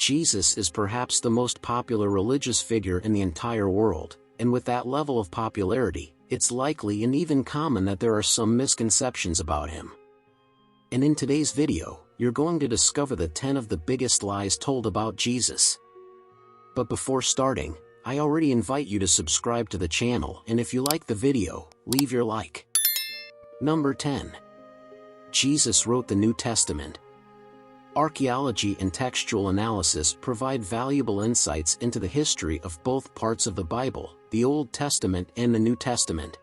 Jesus is perhaps the most popular religious figure in the entire world, and with that level of popularity, it's likely and even common that there are some misconceptions about him. And in today's video, you're going to discover the 10 of the biggest lies told about Jesus. But before starting, I already invite you to subscribe to the channel, and if you like the video, leave your like. Number 10. Jesus wrote the New Testament. Archaeology and textual analysis provide valuable insights into the history of both parts of the Bible, the Old Testament and the New Testament.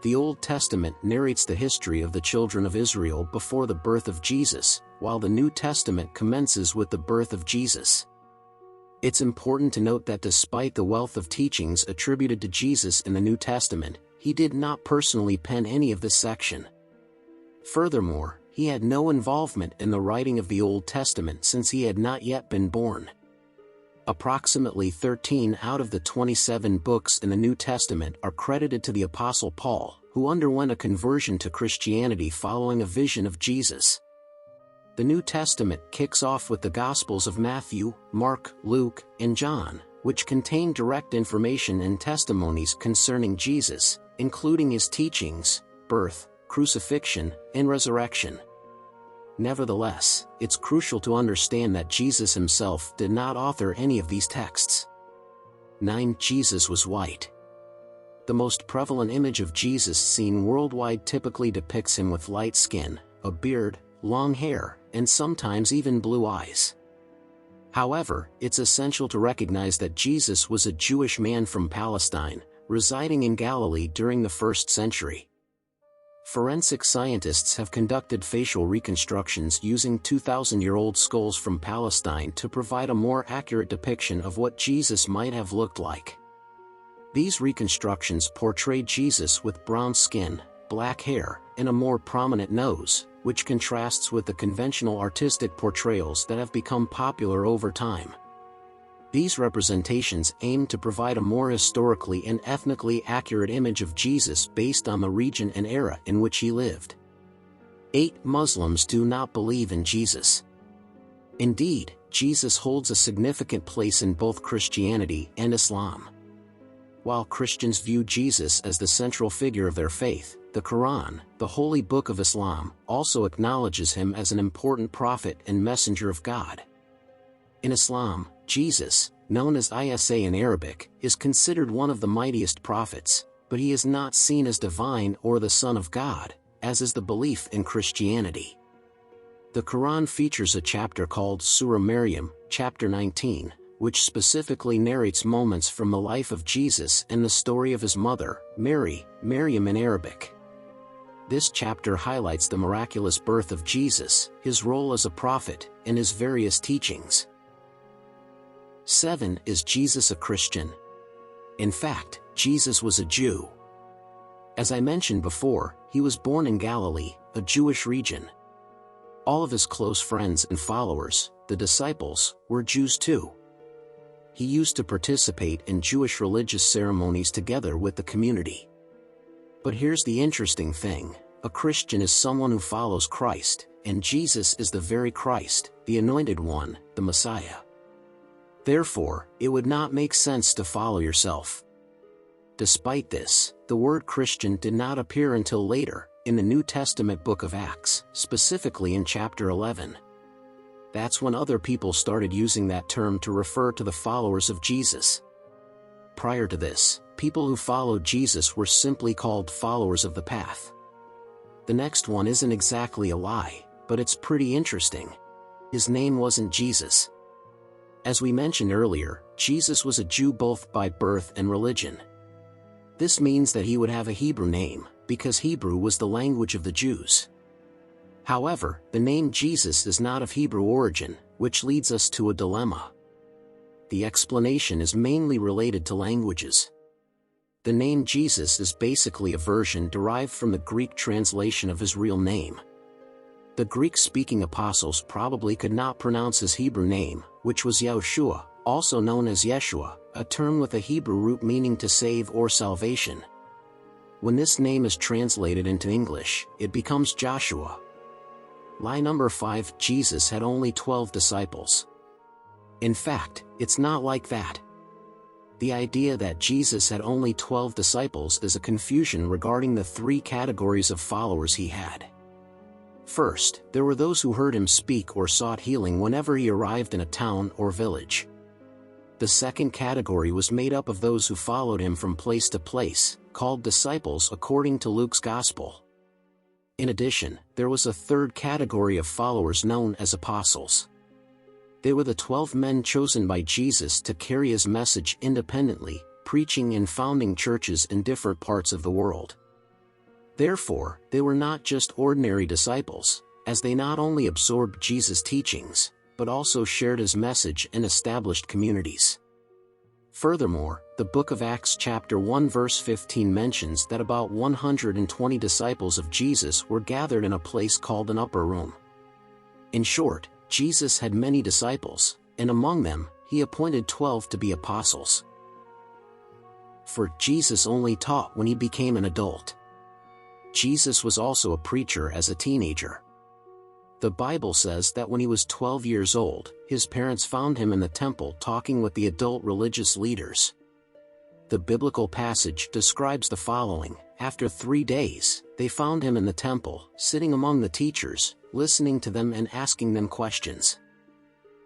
The Old Testament narrates the history of the children of Israel before the birth of Jesus, while the New Testament commences with the birth of Jesus. It's important to note that despite the wealth of teachings attributed to Jesus in the New Testament, he did not personally pen any of this section. Furthermore, he had no involvement in the writing of the Old Testament since he had not yet been born. Approximately 13 out of the 27 books in the New Testament are credited to the Apostle Paul, who underwent a conversion to Christianity following a vision of Jesus. The New Testament kicks off with the Gospels of Matthew, Mark, Luke, and John, which contain direct information and testimonies concerning Jesus, including his teachings, birth, crucifixion, and resurrection. Nevertheless, it's crucial to understand that Jesus himself did not author any of these texts. 9. Jesus was white. The most prevalent image of Jesus seen worldwide typically depicts him with light skin, a beard, long hair, and sometimes even blue eyes. However, it's essential to recognize that Jesus was a Jewish man from Palestine, residing in Galilee during the 1st century. Forensic scientists have conducted facial reconstructions using 2,000-year-old skulls from Palestine to provide a more accurate depiction of what Jesus might have looked like. These reconstructions portray Jesus with brown skin, black hair, and a more prominent nose, which contrasts with the conventional artistic portrayals that have become popular over time. These representations aim to provide a more historically and ethnically accurate image of Jesus based on the region and era in which he lived. 8. Muslims do not believe in Jesus. Indeed, Jesus holds a significant place in both Christianity and Islam. While Christians view Jesus as the central figure of their faith, the Quran, the holy book of Islam, also acknowledges him as an important prophet and messenger of God. In Islam, Jesus, known as Isa in Arabic, is considered one of the mightiest prophets, but he is not seen as divine or the Son of God, as is the belief in Christianity. The Quran features a chapter called Surah Maryam, chapter 19, which specifically narrates moments from the life of Jesus and the story of his mother, Mary, Maryam in Arabic. This chapter highlights the miraculous birth of Jesus, his role as a prophet, and his various teachings. 7. Is Jesus a Christian? In fact, Jesus was a Jew. As I mentioned before, he was born in Galilee, a Jewish region. All of his close friends and followers, the disciples, were Jews too. He used to participate in Jewish religious ceremonies together with the community. But here's the interesting thing: a Christian is someone who follows Christ, and Jesus is the very Christ, the Anointed One, the Messiah. Therefore, it would not make sense to follow yourself. Despite this, the word Christian did not appear until later, in the New Testament book of Acts, specifically in chapter 11. That's when other people started using that term to refer to the followers of Jesus. Prior to this, people who followed Jesus were simply called followers of the path. The next one isn't exactly a lie, but it's pretty interesting. His name wasn't Jesus. As we mentioned earlier, Jesus was a Jew both by birth and religion. This means that he would have a Hebrew name, because Hebrew was the language of the Jews. However, the name Jesus is not of Hebrew origin, which leads us to a dilemma. The explanation is mainly related to languages. The name Jesus is basically a version derived from the Greek translation of his real name. The Greek-speaking apostles probably could not pronounce his Hebrew name, which was Yahushua, also known as Yeshua, a term with a Hebrew root meaning to save or salvation. When this name is translated into English, it becomes Joshua. Lie number 5. Jesus had only 12 disciples. In fact, it's not like that. The idea that Jesus had only 12 disciples is a confusion regarding the three categories of followers he had. First, there were those who heard him speak or sought healing whenever he arrived in a town or village. The second category was made up of those who followed him from place to place, called disciples according to Luke's Gospel. In addition, there was a third category of followers known as apostles. They were the 12 men chosen by Jesus to carry his message independently, preaching and founding churches in different parts of the world. Therefore, they were not just ordinary disciples, as they not only absorbed Jesus' teachings, but also shared his message and established communities. Furthermore, the book of Acts chapter 1 verse 15 mentions that about 120 disciples of Jesus were gathered in a place called an upper room. In short, Jesus had many disciples, and among them, he appointed 12 to be apostles. For Jesus only taught when he became an adult. Jesus was also a preacher as a teenager. The Bible says that when he was 12 years old, his parents found him in the temple talking with the adult religious leaders. The biblical passage describes the following: after 3 days, they found him in the temple, sitting among the teachers, listening to them and asking them questions.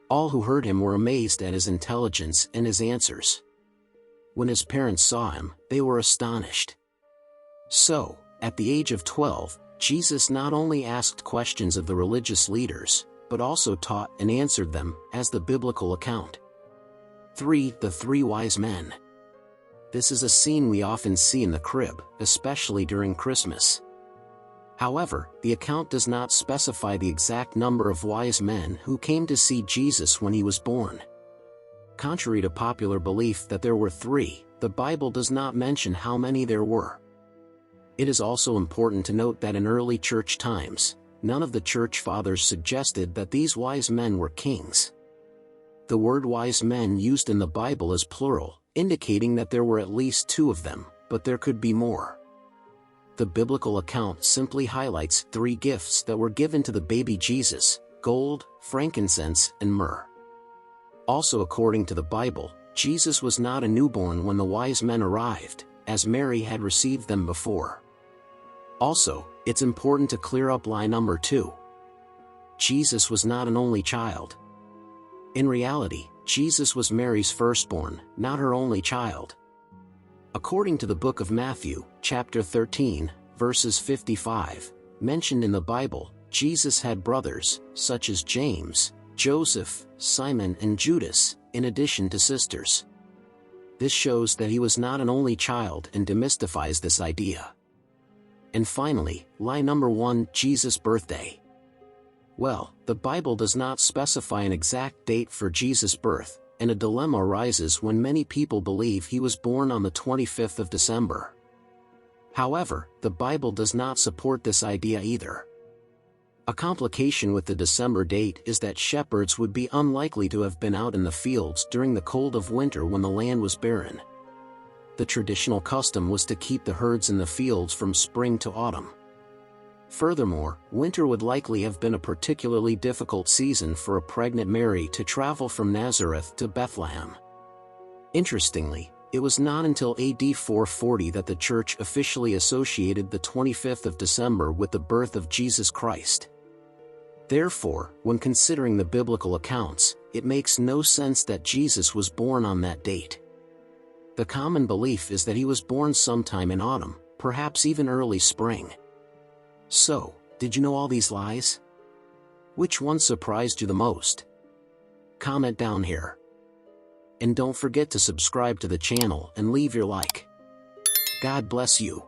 All who heard him were amazed at his intelligence and his answers. When his parents saw him, they were astonished. So, at the age of 12, Jesus not only asked questions of the religious leaders, but also taught and answered them, as the biblical account. 3. The three wise men. This is a scene we often see in the crib, especially during Christmas. However, the account does not specify the exact number of wise men who came to see Jesus when he was born. Contrary to popular belief that there were 3, the Bible does not mention how many there were. It is also important to note that in early church times, none of the church fathers suggested that these wise men were kings. The word wise men used in the Bible is plural, indicating that there were at least 2 of them, but there could be more. The biblical account simply highlights 3 gifts that were given to the baby Jesus: gold, frankincense, and myrrh. Also, according to the Bible, Jesus was not a newborn when the wise men arrived, as Mary had received them before. Also, it's important to clear up lie number 2. Jesus was not an only child. In reality, Jesus was Mary's firstborn, not her only child. According to the book of Matthew, chapter 13, verses 55, mentioned in the Bible, Jesus had brothers, such as James, Joseph, Simon, and Judas, in addition to sisters. This shows that he was not an only child and demystifies this idea. And finally, lie number 1, Jesus' birthday. Well, the Bible does not specify an exact date for Jesus' birth, and a dilemma arises when many people believe he was born on the 25th of December. However, the Bible does not support this idea either. A complication with the December date is that shepherds would be unlikely to have been out in the fields during the cold of winter when the land was barren. The traditional custom was to keep the herds in the fields from spring to autumn. Furthermore, winter would likely have been a particularly difficult season for a pregnant Mary to travel from Nazareth to Bethlehem. Interestingly, it was not until AD 440 that the Church officially associated the 25th of December with the birth of Jesus Christ. Therefore, when considering the biblical accounts, it makes no sense that Jesus was born on that date. The common belief is that he was born sometime in autumn, perhaps even early spring. So, did you know all these lies? Which one surprised you the most? Comment down here. And don't forget to subscribe to the channel and leave your like. God bless you.